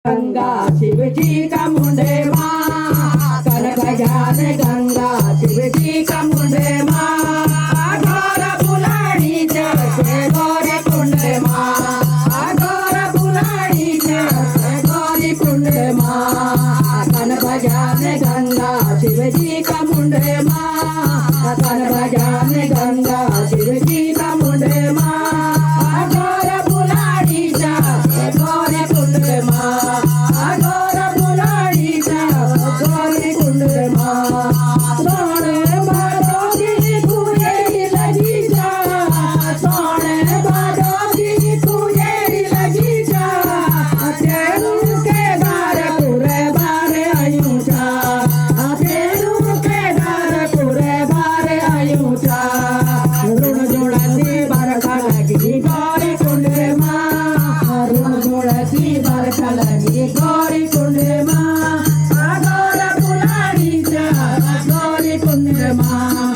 गंगा शिव जी का मुंडे माँ कनक ज्ञान गंगा शिव जी का मुंडे माँ घोर बुलानी जैसे गौरी कुंड माँ घोर बुलानी जैसे गौरी कुंड माँ कनक ज्ञान गंगा शिव जी का मुंडे माँ कनक ज्ञान गंगा शिव जी का मुंडे माँ घोर बुलानी जैसे गौरी कुंड माँ घोर बुलानी जैसे गौरी कुंड माँ सोने बारोगी कुएरी लगी जा सोने बारोगी कुएरी लगी जा तेरू के दार पूरे बारे आयु जा तेरू के दार पूरे बारे आयु जा ऋण जोड़ती बरखा लगी गौरी कुंड माँ ऋण जोड़ती बरखा लगी गौरी कुंड माँ घोर बुलानी जा गौरी कुंड माँ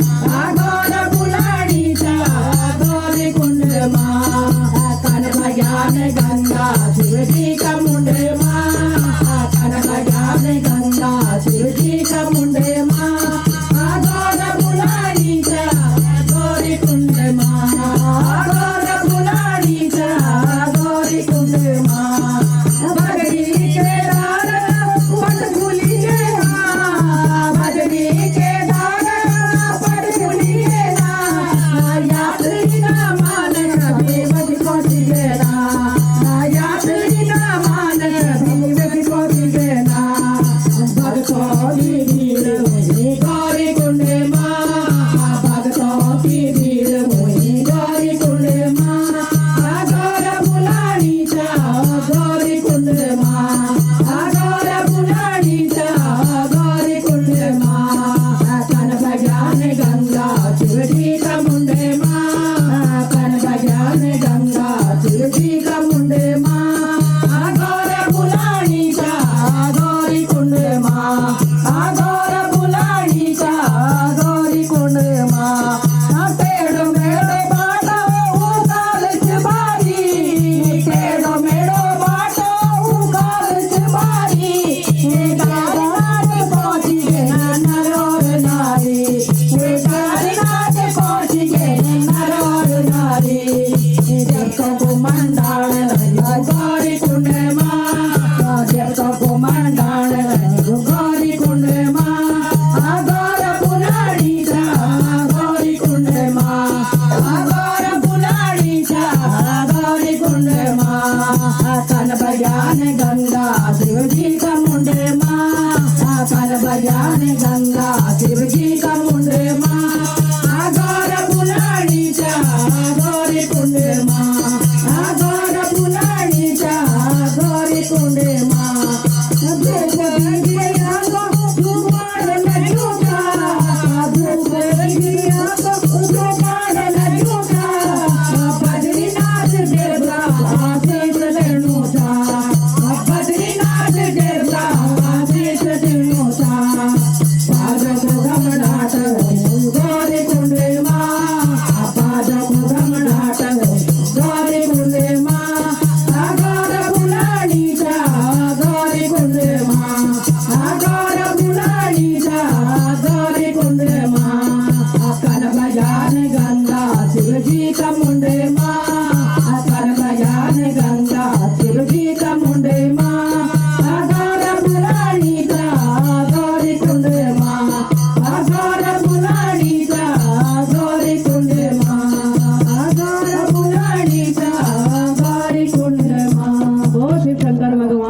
घोर बुलानी जा गौरी कुंड माँ कनक ज्ञान गंगा शिव जी का मुंड माँ कनक ज्ञान गंगा शिव जी का मुंड माँ घोर बुलानी जा गौरी कुंड माँ घोर बुलानी जा गौरी कुंड माँ भगरी के दार पट फूली के भगरी के दार पट फूली के यात्री का मान कभी मुझको दिखेना यात्री का मान कभी मुझको दिखेना भक्तों की भीड़ मुझे गौरी कुंड माँ भक्तों की भीड़ मुझे गौरी कुंड माँ घोर बुलानी जा गौरी कुंड माँ घोर बुलानी जा गौरी कुंड माँ कनक ज्ञान गंगा शिव जी का मुंडे माँ कनक ज्ञान गंगा शिव जी का मुंडे माँ घोर बुलानी जा गौरी कुंड माँ घोर बुलानी जा गौरी कुंड माँ पेड़ो मेड़ो बाटो उकाल चबारी पेड़ो मेड़ो बाटो उकाल चबारी गारीनाथ पहुँची गए नर और नारी गारीनाथ पहुँची गए नर और नारी जगतों को मंडाण गौरी कुंड माँ जगतों को मंडाण गौरी कुंड माँ घोर बुलानी जा गौरी कुंड माँ घोर बुलानी जा गौरी कुंड माँ कनक ज्ञान गंगा शिव जी का मुंडे माँ कनक ज्ञान गंगा शिव जी का मुंडे माँ घोर बुलानी जा गौरी कुंड माँ घोर बुलानी जा गौरी कुंड माँ बद्रीनाथ देवला आशीष देनु था बद्रीनाथ देवला आशीष देनु था पादो को घमनाट गौरी कुंड माँ पादो को घमनाट गौरी कुंड माँ घोर बुलानी जा गौरी कुंड माँ घोर बुलानी जा गौरी कुंड माँ कनक ज्ञान गंगा शिव जी का मुंडे माँ कनक ज्ञान गंगा शिव जी का मुंडे माँ घोर बुलानी जा गौरी कुंड माँ घोर बुलानी जा गौरी कुंड माँ घोर बुलानी जा गौरी कुंड माँ। ओ शिव शंकर भगवान।